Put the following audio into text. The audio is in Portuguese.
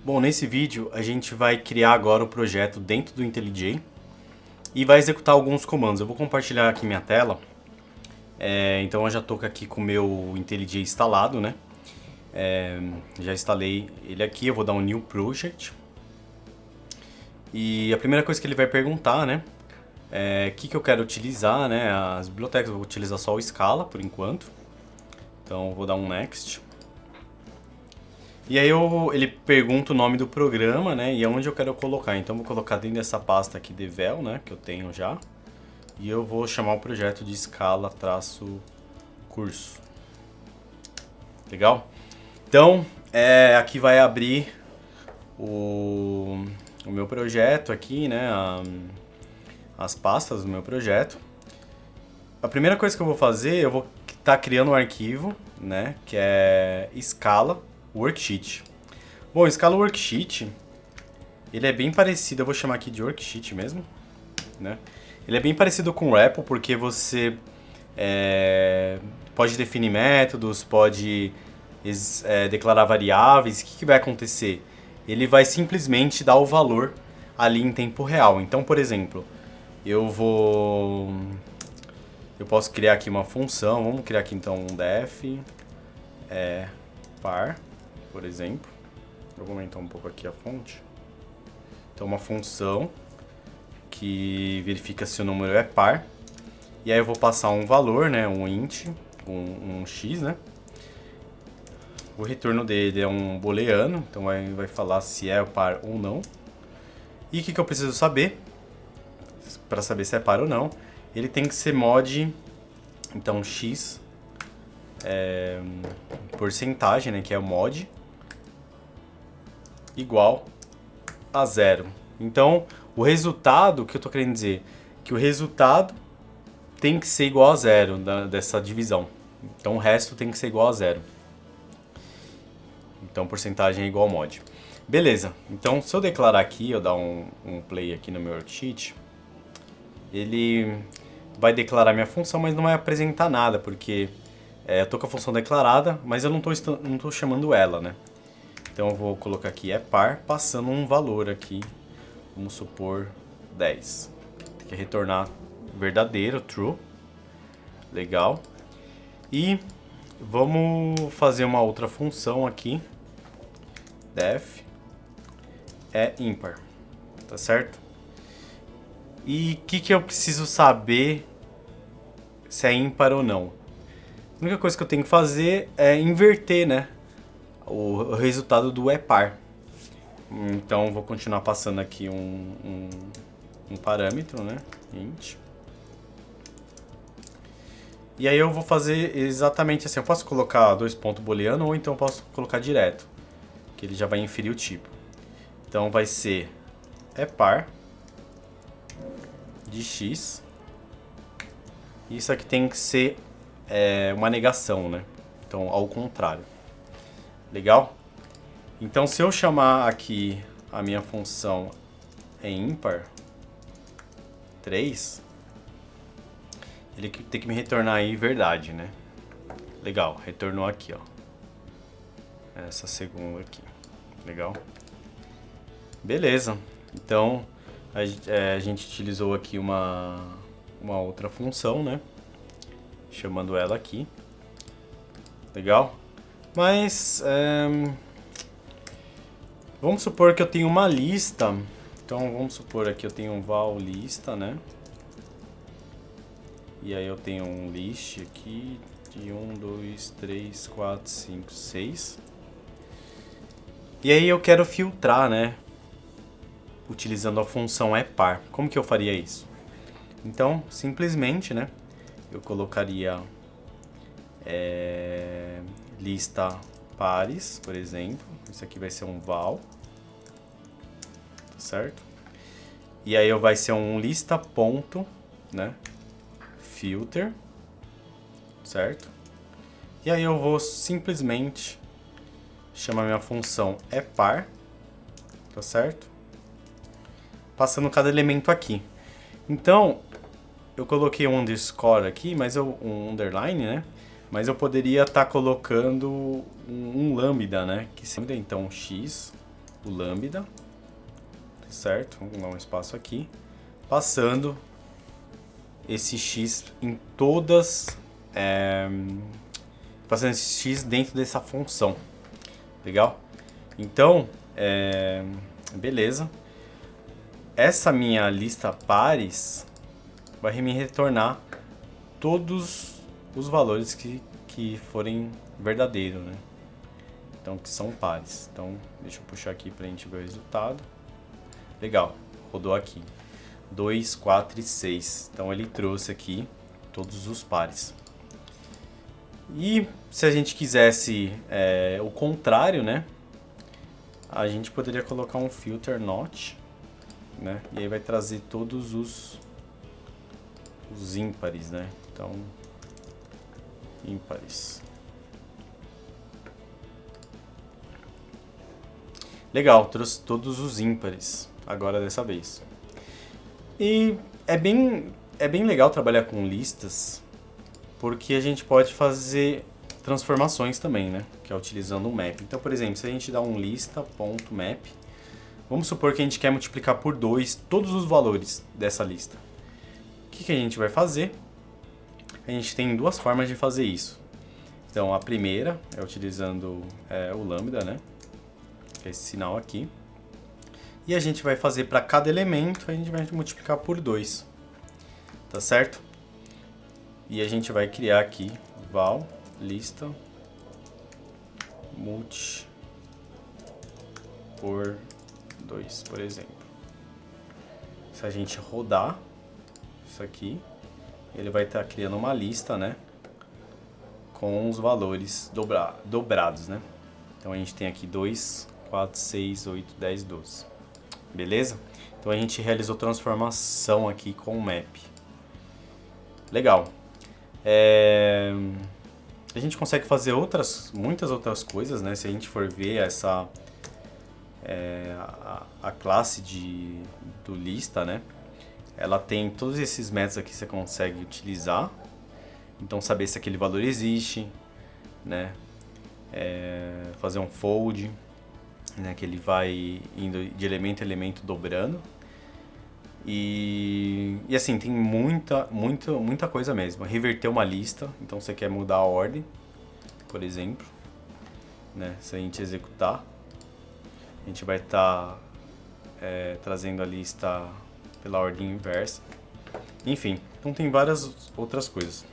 Bom, nesse vídeo a gente vai criar agora o projeto dentro do IntelliJ e vai executar alguns comandos. Eu vou compartilhar aqui minha tela. Então eu já estou aqui com o meu IntelliJ instalado, né? Já instalei ele aqui, eu vou dar um New Project. E a primeira coisa que ele vai perguntar, né? O que eu quero utilizar, né? As bibliotecas, eu vou utilizar só o Scala por enquanto. Então eu vou dar um Next. E aí ele pergunta o nome do programa, né? E aonde eu quero colocar. Então eu vou colocar dentro dessa pasta aqui devel, né? Que eu tenho já. E eu vou chamar o projeto de Scala-curso. Legal? Então, aqui vai abrir o meu projeto aqui, né? As pastas do meu projeto. A primeira coisa que eu vou fazer, eu vou estar criando um arquivo, né? Que é Scala Worksheet. Bom, o Scala Worksheet, ele é bem parecido, eu vou chamar aqui de Worksheet mesmo, né? Ele é bem parecido com o REPL, porque você pode definir métodos, pode declarar variáveis. O que vai acontecer? Ele vai simplesmente dar o valor ali em tempo real. Então, por exemplo, eu posso criar aqui uma função, vamos criar aqui então um def par, por exemplo. Eu vou aumentar um pouco aqui a fonte. Então, uma função que verifica se o número é par. E aí eu vou passar um valor, né, um int, um x, né? O retorno dele é um booleano, então vai falar se é par ou não. E o que eu preciso saber? Para saber se é par ou não, ele tem que ser mod, então x, porcentagem, né, que é o mod, igual a 0. Então, o resultado, o que eu estou querendo dizer? Que o resultado tem que ser igual a 0 dessa divisão. Então, o resto tem que ser igual a 0. Então, porcentagem é igual ao mod. Beleza. Então, se eu declarar aqui, eu dar um play aqui no meu worksheet, ele vai declarar minha função, mas não vai apresentar nada, porque eu estou com a função declarada, mas eu não estou chamando ela, né? Então, eu vou colocar aqui par, passando um valor aqui, vamos supor 10. Tem que retornar verdadeiro, true. Legal. E vamos fazer uma outra função aqui. Def ímpar. Tá certo? E o que eu preciso saber se é ímpar ou não? A única coisa que eu tenho que fazer é inverter, né, o resultado do par. Então vou continuar passando aqui um parâmetro, né, int. E aí eu vou fazer exatamente assim. Eu posso colocar dois pontos booleano ou então posso colocar direto, que ele já vai inferir o tipo. Então vai ser par de x. Isso aqui tem que ser uma negação, né? Então ao contrário. Legal? Então se eu chamar aqui a minha função ímpar 3, ele tem que me retornar aí verdade, né? Legal, retornou aqui, ó. Essa segunda aqui. Legal? Beleza. Então, a gente utilizou aqui uma outra função, né? Chamando ela aqui. Legal? Mas, vamos supor que eu tenho uma lista. Então, vamos supor aqui eu tenho um val lista, né? E aí eu tenho um list aqui de 1, 2, 3, 4, 5, 6. E aí eu quero filtrar, né? Utilizando a função par. Como que eu faria isso? Então, simplesmente, né? Eu colocaria lista pares, por exemplo. Isso aqui vai ser um val. Tá certo? E aí vai ser um lista ponto, né? Filter, certo? E aí eu vou simplesmente chamar minha função par, tá certo? Passando cada elemento aqui. Então, eu coloquei um underscore aqui, mas um underline, né? Mas eu poderia estar colocando um lambda, né? Que seria então x o lambda, certo? Vamos dar um espaço aqui, passando esse x em todas, passando esse x dentro dessa função, legal? Então, beleza. Essa minha lista pares vai me retornar todos os valores que forem verdadeiros, né? Então, que são pares. Então, deixa eu puxar aqui pra gente ver o resultado. Legal, rodou aqui. 2, 4 e 6. Então, ele trouxe aqui todos os pares. E se a gente quisesse o contrário, né? A gente poderia colocar um filter not, né? E aí vai trazer todos os ímpares, né? Então, ímpares. Legal, trouxe todos os ímpares agora dessa vez. E é bem legal trabalhar com listas, porque a gente pode fazer transformações também, né? Que é utilizando o map. Então, por exemplo, se a gente dá um lista.map, vamos supor que a gente quer multiplicar por 2 todos os valores dessa lista. O que a gente vai fazer? A gente tem duas formas de fazer isso. Então, a primeira é utilizando o lambda, né? Que é esse sinal aqui. E a gente vai fazer para cada elemento, a gente vai multiplicar por 2. Tá certo? E a gente vai criar aqui val lista multi por 2, por exemplo. Se a gente rodar isso aqui, ele vai estar criando uma lista, né? Com os valores dobrados, né? Então a gente tem aqui 2, 4, 6, 8, 10, 12. Beleza? Então a gente realizou transformação aqui com o map. Legal. A gente consegue fazer muitas outras coisas, né? Se a gente for ver a classe do lista, né? Ela tem todos esses métodos aqui que você consegue utilizar. Então saber se aquele valor existe, né? Fazer um fold, né? Que ele vai indo de elemento a elemento dobrando. E assim, tem muita coisa mesmo. Reverter uma lista, então você quer mudar a ordem, por exemplo, né? Se a gente executar, a gente vai estar trazendo a lista pela ordem inversa. Enfim, então tem várias outras coisas.